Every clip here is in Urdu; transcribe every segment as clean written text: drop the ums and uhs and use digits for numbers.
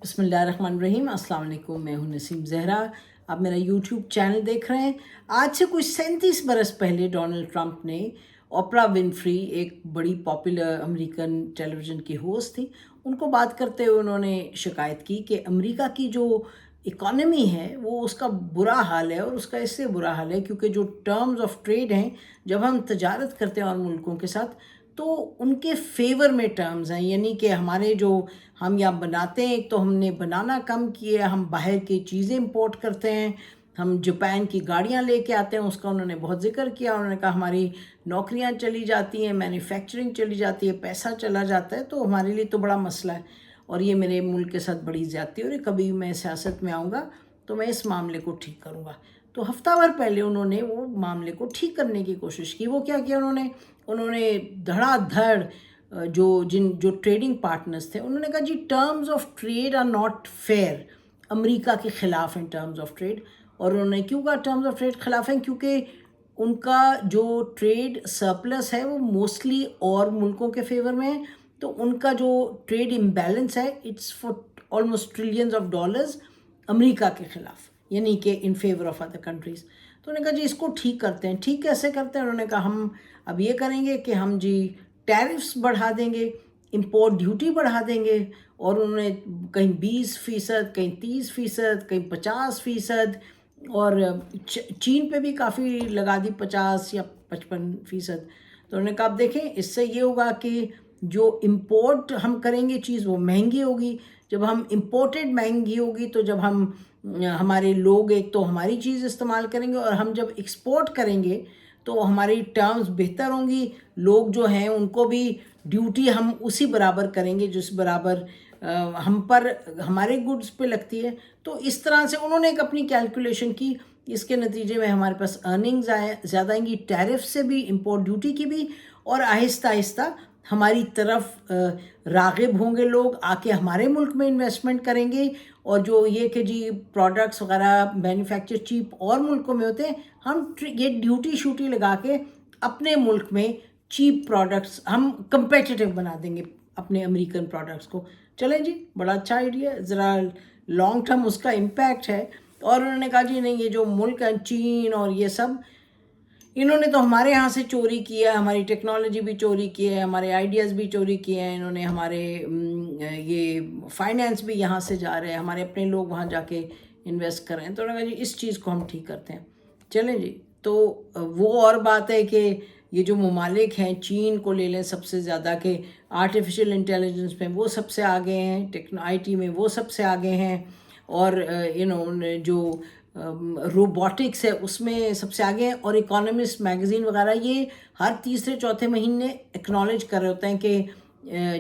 بسم اللہ الرحمن الرحیم۔ السلام علیکم، میں ہوں نسیم زہرا۔ آپ میرا یوٹیوب چینل دیکھ رہے ہیں۔ آج سے کچھ 37 برس پہلے ڈونلڈ ٹرمپ نے اوپرا ونفری، ایک بڑی پاپولر امریکن ٹیلی ویژن کی ہوسٹ تھی، ان کو بات کرتے ہوئے انہوں نے شکایت کی کہ امریکہ کی جو اکانومی ہے وہ اس کا برا حال ہے، اور اس کا اس سے برا حال ہے کیونکہ جو ٹرمز آف ٹریڈ ہیں، جب ہم تجارت کرتے ہیں اور ملکوں کے ساتھ، تو ان کے فیور میں ٹرمز ہیں، یعنی کہ ہمارے جو ہم یہاں بناتے ہیں، ایک تو ہم نے بنانا کم کیا، ہم باہر کی چیزیں امپورٹ کرتے ہیں، ہم جاپان کی گاڑیاں لے کے آتے ہیں، اس کا انہوں نے بہت ذکر کیا۔ انہوں نے کہا ہماری نوکریاں چلی جاتی ہیں، مینوفیکچرنگ چلی جاتی ہے، پیسہ چلا جاتا ہے، تو ہمارے لیے تو بڑا مسئلہ ہے، اور یہ میرے ملک کے ساتھ بڑی زیادتی ہے، اور کبھی میں سیاست میں آؤں گا تو میں اس معاملے کو ٹھیک کروں گا۔ تو ہفتہ بھر پہلے انہوں نے وہ معاملے کو ٹھیک کرنے کی کوشش کی۔ وہ کیا کیا انہوں نے دھڑا دھڑ جو ٹریڈنگ پارٹنرز تھے، انہوں نے کہا جی terms of trade are not fair, امریکہ کے خلاف ہیں ٹرمز آف ٹریڈ۔ اور انہوں نے کیوں کہا ٹرمز آف ٹریڈ خلاف ہیں؟ کیونکہ ان کا جو ٹریڈ سرپلس ہے وہ موسٹلی اور ملکوں کے فیور میں ہے، تو ان کا جو ٹریڈ امبیلنس ہے it's for almost trillions of dollars امریکہ کے خلاف، یعنی کہ in favour of other countries. تو انہوں نے کہا جی اس کو ٹھیک کرتے ہیں۔ ٹھیک کیسے کرتے ہیں؟ انہوں نے کہا ہم اب یہ کریں گے کہ ہم جی ٹیرفس بڑھا دیں گے، امپورٹ ڈیوٹی بڑھا دیں گے، اور انہوں نے کہیں 20%، کہیں 30%، کہیں 50%، اور چین پہ بھی کافی لگا دی، 50 یا 55%۔ تو انہوں نے کہا اب دیکھیں اس سے یہ ہوگا کہ جو امپورٹ ہم کریں گے چیز وہ مہنگی ہوگی، جب ہم امپورٹڈ مہنگی ہوگی تو جب ہمارے لوگ ایک تو ہماری چیز استعمال کریں گے، اور ہم جب ایکسپورٹ کریں گے تو ہماری ٹرمز بہتر ہوں گی، لوگ جو ہیں ان کو بھی ڈیوٹی ہم اسی برابر کریں گے جس برابر ہم پر ہمارے گڈز پہ لگتی ہے۔ تو اس طرح سے انہوں نے ایک اپنی کیلکولیشن کی، اس کے نتیجے میں ہمارے پاس ارننگز زیادہ آئیں گی، ٹیرف سے بھی، امپورٹ ڈیوٹی کی بھی، اور آہستہ آہستہ ہماری طرف راغب ہوں گے لوگ، آ کے ہمارے ملک میں انویسٹمنٹ کریں گے۔ اور جو یہ کہ جی پروڈکٹس وغیرہ مینوفیکچر چیپ اور ملکوں میں ہوتے ہیں، ہم یہ ڈیوٹی شوٹی لگا کے اپنے ملک میں چیپ پروڈکٹس ہم کمپیٹیٹیو بنا دیں گے اپنے امریکن پروڈکٹس کو۔ چلیں جی، بڑا اچھا آئیڈیا، ذرا لانگ ٹرم اس کا امپیکٹ ہے۔ اور انہوں نے کہا جی نہیں، یہ جو ملک ہیں چین اور یہ سب، انہوں نے تو ہمارے ہاں سے چوری کیا ہے، ہماری ٹیکنالوجی بھی چوری کی ہے، ہمارے آئیڈیاز بھی چوری کیے ہیں، انہوں نے ہمارے یہ فائنینس بھی یہاں سے جا رہے ہیں، ہمارے اپنے لوگ وہاں جا کے انویسٹ کر رہے ہیں۔ تو انہوں نے کہا جی اس چیز کو ہم ٹھیک کرتے ہیں۔ چلیں جی، تو وہ اور بات ہے کہ یہ جو ممالک ہیں، چین کو لے لیں سب سے زیادہ، کہ آرٹیفیشل انٹیلیجنس میں وہ سب سے آگے ہیں، آئی ٹی میں وہ سب سے آگے ہیں، اور جو روبوٹکس ہے اس میں سب سے آگے ہیں، اور اکانومسٹ میگزین وغیرہ یہ ہر تیسرے چوتھے مہینے اکنالج کر رہے ہوتے ہیں کہ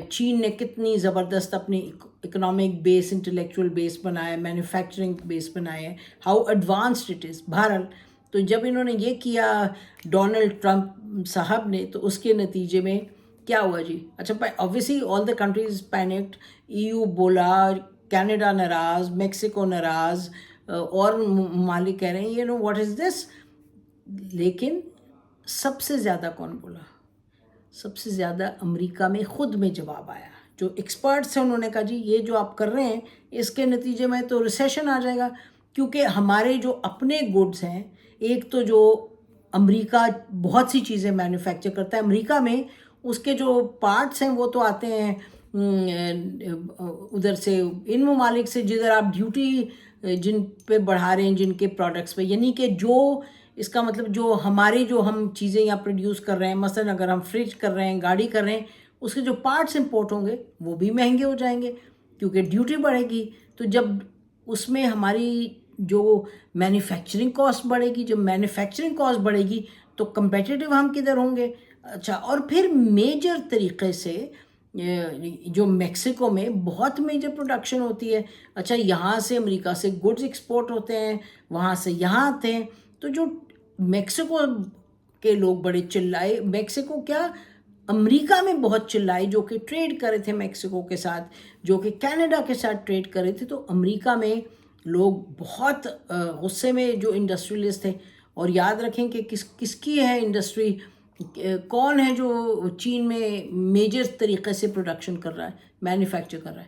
چین نے کتنی زبردست اپنی اکنامک بیس، انٹلیکچوئل بیس بنایا ہے، مینوفیکچرنگ بیس بنایا ہے، ہاؤ ایڈوانسڈ اٹ از۔ بہرحال تو جب انہوں نے یہ کیا ڈونلڈ ٹرمپ صاحب نے، تو اس کے نتیجے میں کیا ہوا جی؟ اچھا، obviously all the countries panicked، EU بولا، کینیڈا ناراض، میکسیکو ناراض، اور ممالک کہہ رہے ہیں واٹ از دس۔ لیکن سب سے زیادہ کون بولا؟ سب سے زیادہ امریکہ میں خود میں جواب آیا۔ جو ایکسپرٹس ہیں انہوں نے کہا جی یہ جو آپ کر رہے ہیں اس کے نتیجے میں تو ریسیشن آ جائے گا، کیونکہ ہمارے جو اپنے گڈز ہیں، ایک تو جو امریکہ بہت سی چیزیں مینوفیکچر کرتا ہے امریکہ میں، اس کے جو پارٹس ہیں وہ تو آتے ہیں ادھر سے، ان ممالک سے جدھر آپ ڈیوٹی جن پہ بڑھا رہے ہیں، جن کے پروڈکٹس پہ، یعنی کہ جو اس کا مطلب جو ہم چیزیں یہاں پروڈیوس کر رہے ہیں، مثلا اگر ہم فریج کر رہے ہیں، گاڑی کر رہے ہیں، اس کے جو پارٹس امپورٹ ہوں گے وہ بھی مہنگے ہو جائیں گے کیونکہ ڈیوٹی بڑھے گی۔ تو جب اس میں ہماری جو مینوفیکچرنگ کاسٹ بڑھے گی، جب مینوفیکچرنگ کاسٹ بڑھے گی تو کمپیٹیٹیو ہم کدھر ہوں گے؟ اچھا، اور پھر میجر طریقے سے جو میکسیکو میں بہت میجر پروڈکشن ہوتی ہے، اچھا یہاں سے امریکہ سے گڈز ایکسپورٹ ہوتے ہیں، وہاں سے یہاں آتے ہیں، تو جو میکسیکو کے لوگ بڑے چلائے، میکسیکو کیا امریکہ میں بہت چلائے، جو کہ ٹریڈ کرے تھے میکسیکو کے ساتھ، جو کہ کینیڈا کے ساتھ ٹریڈ کرے تھے، تو امریکہ میں لوگ بہت غصے میں، جو انڈسٹریلسٹ تھے۔ اور یاد رکھیں کہ کس کی ہے انڈسٹری، کون ہے جو چین میں میجر طریقے سے پروڈکشن کر رہا ہے، مینوفیکچر کر رہا ہے؟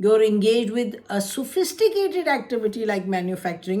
you're engaged with a sophisticated activity like manufacturing,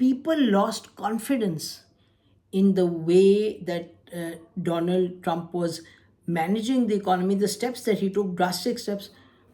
people lost confidence in the way that Donald Trump was managing the economy, the steps that he took, drastic steps.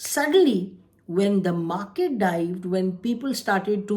Suddenly, when the market dived, when people started to,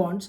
bonds,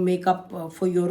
make up for your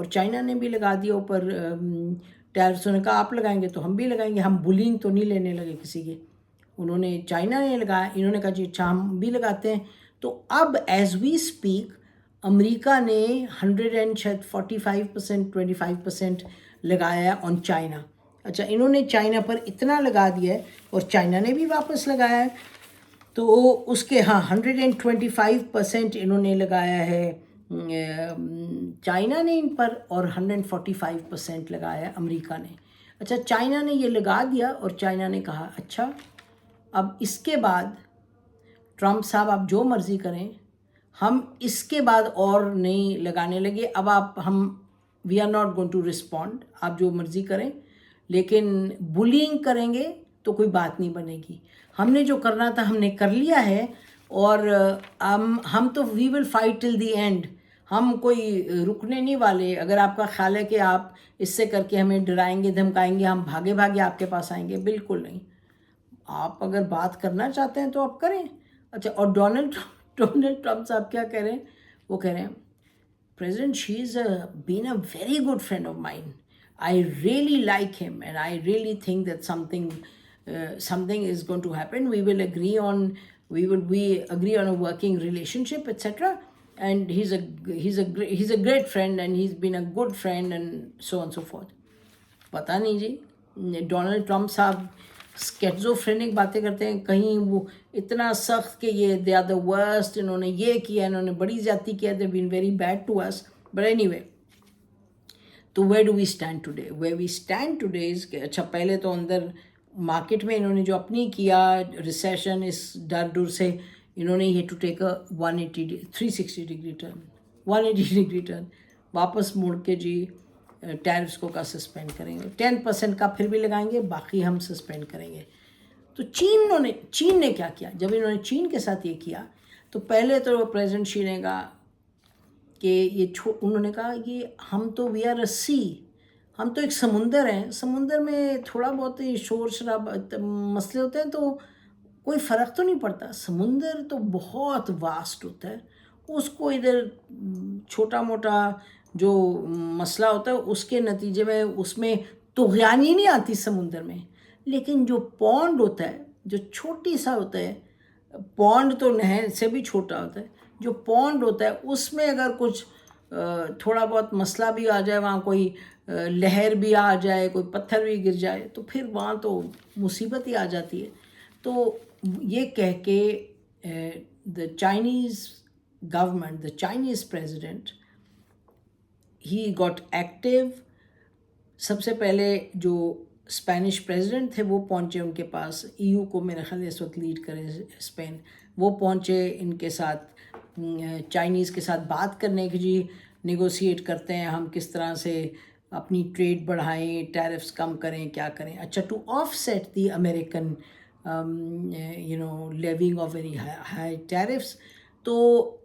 اور چائنا نے بھی لگا دیا اوپر ٹیرفس. نے کہا آپ لگائیں گے تو ہم بھی لگائیں گے, ہم بولنگ تو نہیں لینے لگے کسی کے. انہوں نے, چائنا نے لگایا, انہوں نے کہا جی اچھا ہم بھی لگاتے ہیں. تو اب ایز وی اسپیک امریکہ نے 145% 25% لگایا ہے آن چائنا. اچھا انہوں نے چائنا پر اتنا لگا دیا ہے اور چائنا نے بھی واپس لگایا ہے. تو اس کے 125% انہوں نے لگایا ہے چائنا نے ان پر, اور 145% لگایا ہے امریکہ نے. اچھا چائنا نے یہ لگا دیا اور چائنا نے کہا اچھا اب اس کے بعد ٹرمپ صاحب آپ جو مرضی کریں, ہم اس کے بعد اور نہیں لگانے لگے. اب we are not going to respond, آپ جو مرضی کریں, لیکن بلینگ کریں گے تو کوئی بات نہیں بنے گی. ہم نے جو کرنا تھا ہم نے کر لیا ہے, اور ہم تو وی will fight till the end. ہم کوئی رکنے نہیں والے. اگر آپ کا خیال ہے کہ آپ اس سے کر کے ہمیں ڈرائیں گے دھمکائیں گے, ہم بھاگے بھاگے آپ کے پاس آئیں گے, بالکل نہیں. آپ اگر بات کرنا چاہتے ہیں تو آپ کریں. اچھا اور ڈونلڈ ٹرمپ صاحب کیا کہہ رہے ہیں, وہ کہہ رہے ہیں President, she's been a very good friend of mine. I really like him, and I really think that something is going to happen. We will agree on a working relationship, etc. And he's a great friend, and he's been a good friend, and so on and so forth. پتہ نہیں جی, ڈونلڈ ٹرمپ صاحب اسکیزوفرینک باتیں کرتے ہیں. کہیں وہ اتنا سخت کہ یہ دے آر دا ورسٹ, انہوں نے یہ کیا, انہوں نے بڑی زیادتی کیا, they been very bad to us. But anyway, تو where do we stand today? Where we stand today is کہ اچھا پہلے تو اندر مارکیٹ میں انہوں نے جو اپنی کیا ریسیشن, اس ڈر سے انہوں نے یہ to take a 360 degree turn, 180 degree turn, واپس مڑ کے جی ٹیرفس کو کا سسپینڈ کریں گے, 10% کا پھر بھی لگائیں گے, باقی ہم سسپینڈ کریں گے. تو چین نے کیا کیا؟ جب انہوں نے چین کے ساتھ یہ کیا تو پہلے تو پریزیڈنٹ شی نے کہا کہ انہوں نے کہا یہ ہم تو وی آر اے سی, ہم تو ایک سمندر ہیں, سمندر میں تھوڑا بہت شور شراب مسئلے ہوتے ہیں تو کوئی فرق تو نہیں پڑتا. سمندر تو بہت واسٹ ہوتا ہے, اس کو ادھر چھوٹا موٹا جو مسئلہ ہوتا ہے اس کے نتیجے میں اس میں طغیانی نہیں آتی سمندر میں. لیکن جو پونڈ ہوتا ہے, جو چھوٹی سا ہوتا ہے, پونڈ تو نہر سے بھی چھوٹا ہوتا ہے, جو پونڈ ہوتا ہے اس میں اگر کچھ تھوڑا بہت مسئلہ بھی آ جائے, وہاں کوئی لہر بھی آ جائے, کوئی پتھر بھی گر جائے, تو پھر وہاں تو مصیبت ہی آ جاتی ہے. تو یہ کہہ کے the Chinese government, the Chinese president, he got active. سب سے پہلے جو اسپینش پریزیڈنٹ تھے وہ پہنچے ان کے پاس, EU کو میرے خیال اس وقت لیڈ کرے اسپین, وہ پہنچے ان کے ساتھ, چائنیز کے ساتھ بات کرنے کی, جی نیگوسیٹ کرتے ہیں ہم کس طرح سے اپنی ٹریڈ بڑھائیں, ٹیرفس کم کریں, کیا کریں. اچھا to offset the American levying of very high tariffs. تو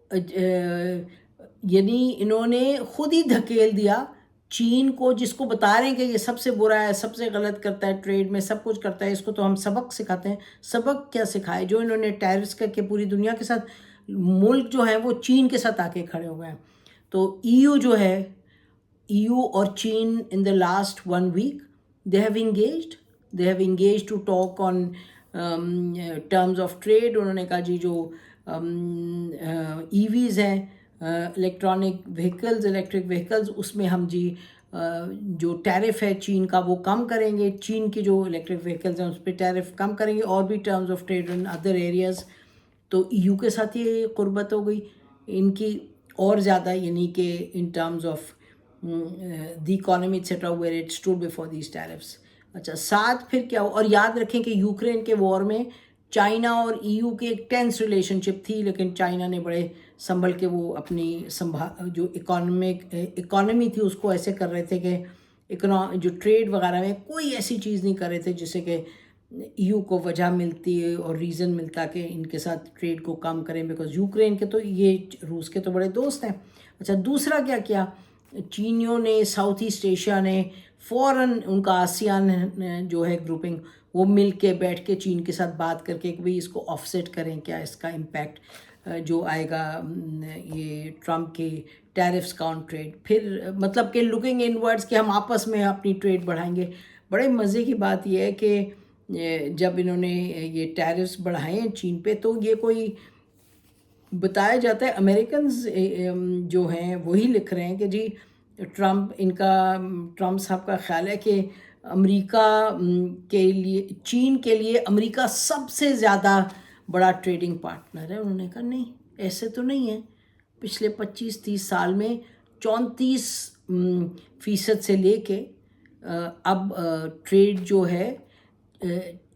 یعنی انہوں نے خود ہی دھکیل دیا چین کو, جس کو بتا رہے ہیں کہ یہ سب سے برا ہے, سب سے غلط کرتا ہے, ٹریڈ میں سب کچھ کرتا ہے, اس کو تو ہم سبق سکھاتے ہیں. سبق کیا سکھائے؟ جو انہوں نے ٹیرفس کر کے پوری دنیا کے ساتھ, ملک جو ہیں وہ چین کے ساتھ آ کے کھڑے ہو گئے ہیں. تو EU جو ہے, EU اور چین ان the last 1 week they have engaged to talk on terms of trade. انہوں نے کہا جی جو EVs ہیں, الیکٹرک وہیکلز, اس میں ہم جی جو ٹیرف ہے چین کا وہ کم کریں گے, چین کی جو الیکٹرک وہیکلز ہیں اس پہ ٹیرف کم کریں گے, اور بھی terms of trade in other areas. تو EU کے ساتھ یہ قربت ہو گئی ان کی اور زیادہ, یعنی کہ in terms of the economy etcetera where it stood before these tariffs. اچھا ساتھ پھر کیا ہو, اور یاد رکھیں کہ یوکرین کے وار میں چائنا اور EU کی ایک ٹینس ریلیشن شپ تھی, لیکن چائنا نے بڑے سنبھل کے وہ اپنی جو اکانومی تھی اس کو ایسے کر رہے تھے کہ جو ٹریڈ وغیرہ میں کوئی ایسی چیز نہیں کر رہے تھے جس سے کہ EU کو وجہ ملتی ہے اور ریزن ملتا کہ ان کے ساتھ ٹریڈ کو کم کریں, بیکاز یوکرین کے تو یہ روس کے تو بڑے دوست ہیں. اچھا دوسرا کیا چینیوں نے, ساؤتھ ایسٹ ایشیا نے فوراً, ان کا آسیان جو ہے گروپنگ, وہ مل کے بیٹھ کے چین کے ساتھ بات کر کے کہ بھئی اس کو آف سیٹ کریں, کیا اس کا امپیکٹ جو آئے گا یہ ٹرمپ کے ٹیرفس کا آن ٹریڈ، پھر مطلب کہ لوکنگ ان ورڈس کہ ہم آپس میں اپنی ٹریڈ بڑھائیں گے۔ بڑے مزے کی بات یہ ہے کہ جب انہوں نے یہ ٹیرفس بڑھائے ہیں چین پہ، تو یہ کوئی بتایا جاتا ہے، امریکنز جو ہیں وہی لکھ رہے ہیں کہ جی ٹرمپ صاحب کا خیال ہے کہ امریکہ کے لیے، چین کے لیے امریکہ سب سے زیادہ بڑا ٹریڈنگ پارٹنر ہے۔ انہوں نے کہا نہیں، ایسے تو نہیں ہے، پچھلے 25-30 سال میں 34% سے لے کے اب ٹریڈ جو ہے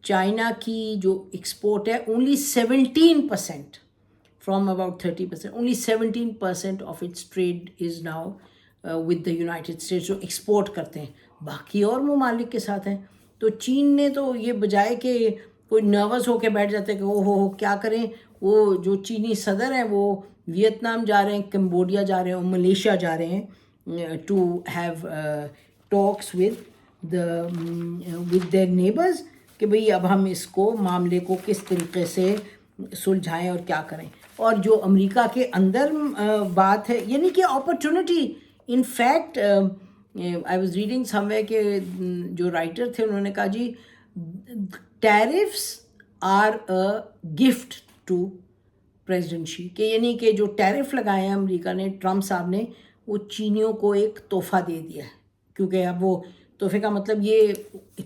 چائنا کی جو ایکسپورٹ ہے only 17%، from about 30%، only 17% of its trait is now with the United States, جو ایکسپورٹ کرتے ہیں، باقی اور ممالک کے ساتھ ہیں۔ تو چین نے تو یہ بجائے کہ کوئی نروس ہو کے بیٹھ جاتے کہ او ہو کیا کریں، وہ جو چینی صدر ہیں وہ ویتنام جا رہے ہیں، کمبوڈیا جا رہے ہیں، ملیشیا جا رہے ہیں to have talks with their neighbours کہ بھئی اب ہم اس کو معاملے کو کس طریقے سے سلجھائیں اور کیا کریں۔ اور جو امریکہ کے اندر بات ہے، یعنی کہ opportunity, in fact I was reading some way کہ جو رائٹر تھے انہوں نے کہا جی tariffs are a gift to president Xi, کہ یعنی کہ جو ٹیرف لگائے ہیں امریکہ نے، ٹرمپ صاحب نے، وہ چینیوں کو ایک تحفہ دے دیا ہے، کیونکہ اب وہ تحفے کا مطلب یہ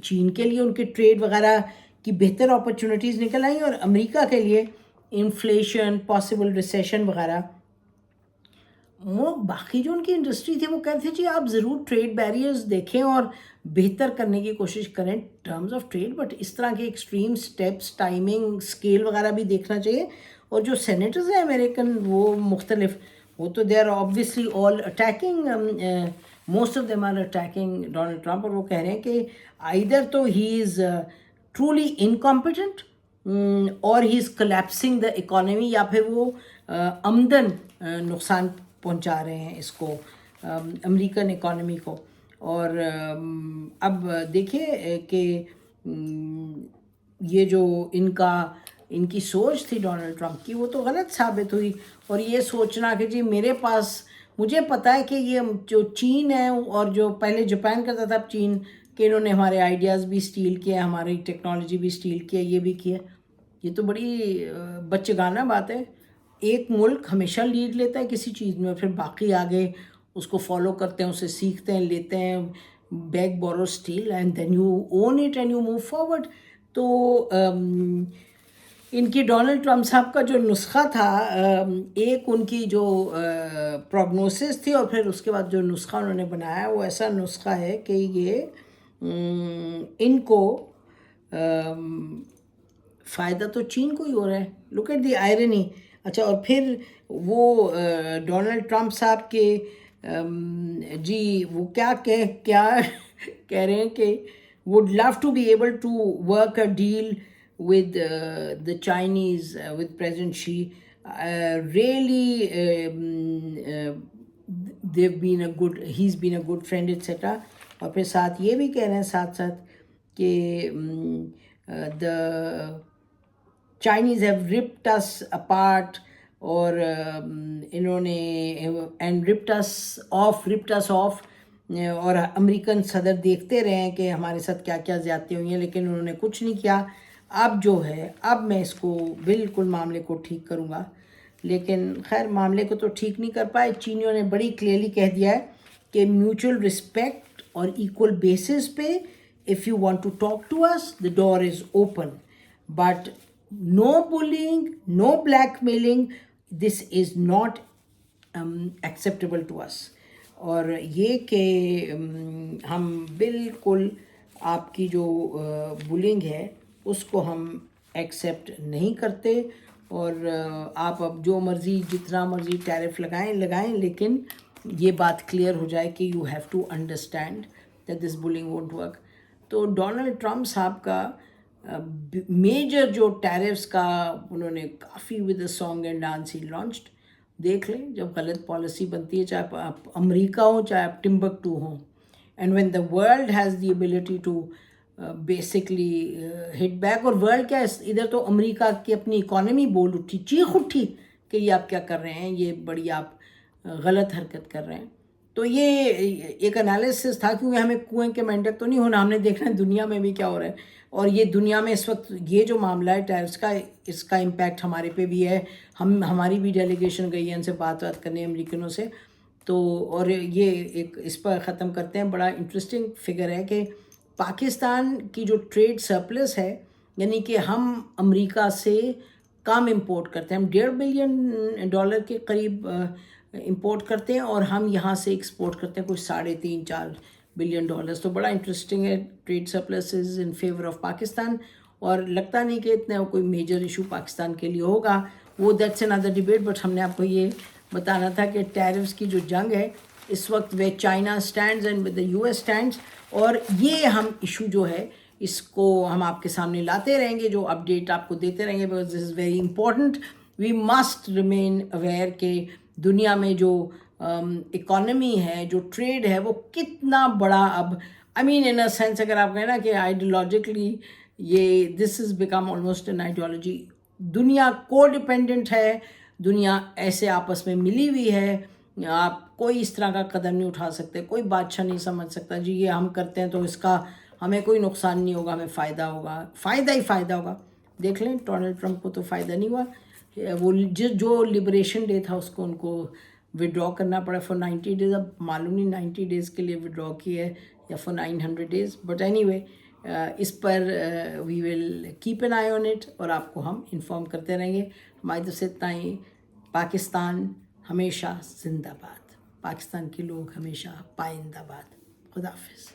چین کے لیے ان کے ٹریڈ وغیرہ کی بہتر اپرچونیٹیز نکل آئیں، اور امریکہ کے لیے انفلیشن، پاسبل ریسیشن وغیرہ۔ وہ باقی جو ان کی انڈسٹری تھی وہ کہتے تھے جی آپ ضرور ٹریڈ بیریئرز دیکھیں اور بہتر کرنے کی کوشش کریں ٹرمز آف ٹریڈ، بٹ اس طرح کے ایکسٹریم سٹیپس، ٹائمنگ، اسکیل وغیرہ بھی دیکھنا چاہیے۔ اور جو سینیٹرز ہیں امریکن، وہ مختلف، وہ تو they are obviously all attacking, most of them are attacking Donald Trump, اور وہ کہہ رہے ہیں کہ آئیدر تو ہی از ٹرولی انکمپیٹنٹ اور ہی از کلیپسنگ دا اکانومی، یا پھر وہ آمدن نقصان پہنچا رہے ہیں اس کو، امریکن اکانومی کو۔ اور اب دیکھیں کہ یہ جو ان کی سوچ تھی ڈونلڈ ٹرمپ کی، وہ تو غلط ثابت ہوئی۔ اور یہ سوچنا کہ جی مجھے پتہ ہے کہ یہ جو چین ہے، اور جو پہلے جاپان کرتا تھا، اب چین، کہ انہوں نے ہمارے آئیڈیاز بھی اسٹیل کیا، ہماری ٹیکنالوجی بھی اسٹیل کیا، یہ بھی کیا، یہ تو بڑی بچگانہ بات ہے۔ ایک ملک ہمیشہ لیڈ لیتا ہے کسی چیز میں، پھر باقی آگے اس کو فالو کرتے ہیں، اسے سیکھتے ہیں، لیتے ہیں، beg borrow steal, and then you own it and you move forward. تو ان کی ڈونلڈ ٹرمپ صاحب کا جو نسخہ تھا، ایک ان کی جو پروگنوسس تھی، اور پھر اس کے بعد جو نسخہ انہوں نے بنایا، وہ ایسا نسخہ ہے کہ یہ ان کو فائدہ تو چین کو ہی ہو رہا ہے۔ Look at the irony. اچھا، اور پھر وہ ڈونلڈ ٹرمپ صاحب کے جی وہ کیا کہہ رہے ہیں کہ would love to be able to work a deal with the Chinese, with President Xi. Really, he's been a good friend, etc. اور پھر ساتھ یہ بھی کہہ رہے ہیں ساتھ کہ the Chinese have ripped us apart، اور انہوں نے and ripped us off، اور امریکن صدر دیکھتے رہے ہیں کہ ہمارے ساتھ کیا کیا زیادتی ہوئی ہیں، لیکن انہوں نے کچھ نہیں کیا۔ اب جو ہے، اب میں اس کو بالکل معاملے کو ٹھیک کروں گا، لیکن خیر معاملے کو تو ٹھیک نہیں کر پائے۔ چینیوں نے بڑی کلیئرلی کہہ دیا ہے کہ میوچل رسپیکٹ اور ایکول بیسس پہ if you want to talk to us, the door is open, but no bullying, no blackmailing, this is not acceptable to us. اور یہ کہ ہم بالکل آپ کی جو بلنگ ہے اس کو ہم ایکسیپٹ نہیں کرتے، اور آپ اب جو مرضی جتنا مرضی ٹیرف لگائیں، لیکن یہ بات کلیئر ہو جائے کہ you have to understand that this bullying won't work. تو ڈونلڈ ٹرمپ صاحب کا میجر جو ٹیرفس کا انہوں نے کافی with a song and dance he launched. دیکھ لیں جب غلط پالیسی بنتی ہے، چاہے آپ امریکہ ہوں چاہے آپ ٹمبکٹو ہوں، and when the world has the ability to basically hit back, اور ورلڈ کیا ہے، ادھر تو امریکہ کی اپنی اکانومی بول اٹھی، چیخ اٹھی کہ یہ آپ کیا کر رہے ہیں, یہ بڑی آپ غلط حرکت کر رہے ہیں. تو یہ ایک انالیسس تھا, کیونکہ ہمیں کنویں کے مینڈک تو نہیں ہونا, ہم نے دیکھنا ہے دنیا میں بھی کیا ہو رہا ہے. اور یہ دنیا میں اس وقت یہ جو معاملہ ہے ٹیرفس کا, اس کا امپیکٹ ہمارے پہ بھی ہے. ہماری بھی ڈیلیگیشن گئی ہے ان سے بات کرنے امریکنوں سے. تو اور یہ ایک اس پر ختم کرتے ہیں, بڑا انٹرسٹنگ فگر ہے کہ پاکستان کی جو ٹریڈ سرپلس ہے, یعنی کہ ہم امریکہ سے کم امپورٹ کرتے ہیں, ہم $1.5 بلین کے قریب امپورٹ کرتے ہیں, اور ہم یہاں سے ایکسپورٹ کرتے ہیں کچھ $3.5-4 بلین. تو بڑا انٹرسٹنگ ہے, trade surplus is in favour of Pakistan. اور لگتا نہیں کہ اتنا کوئی میجر ایشو پاکستان کے لیے ہوگا, وہ دیٹس another ڈیبیٹ. بٹ ہم نے آپ کو یہ بتانا تھا کہ ٹیرفس کی جو جنگ ہے اس وقت way China stands and with the US stands, اور یہ ہم ایشو جو ہے اس کو ہم آپ کے سامنے لاتے رہیں گے, جو اپڈیٹ آپ کو دیتے رہیں گے, because this is very important. We must remain aware کہ دنیا میں جو اکانومی ہے, جو ٹریڈ ہے, وہ کتنا بڑا اب آئی مین ان اے سینس اگر آپ کہیں نا کہ آئیڈیالوجیکلی یہ this is become almost an ideology. دنیا کو ڈپینڈنٹ ہے, دنیا ایسے آپس میں ملی ہوئی ہے, آپ کوئی اس طرح کا قدم نہیں اٹھا سکتے, کوئی بادشاہ نہیں سمجھ سکتا جی یہ ہم کرتے ہیں تو اس کا ہمیں کوئی نقصان نہیں ہوگا, ہمیں فائدہ ہوگا, فائدہ ہی فائدہ ہوگا. دیکھ لیں ڈونلڈ ٹرمپ کو تو فائدہ نہیں ہوا, وہ جو لبریشن ڈے تھا اس کو ان کو ودرا کرنا پڑا فار 90 days. اب معلوم نہیں 90 days کے لیے ودرا کی ہے یا for 900 days, but anyway اس پر we will keep an eye on it, اور آپ کو ہم انفارم کرتے رہیں گے. ہماری طرف سے اتنا ہی. پاکستان ہمیشہ زندہ باد, پاکستان کے لوگ ہمیشہ پائندہ باد. خدا حافظ.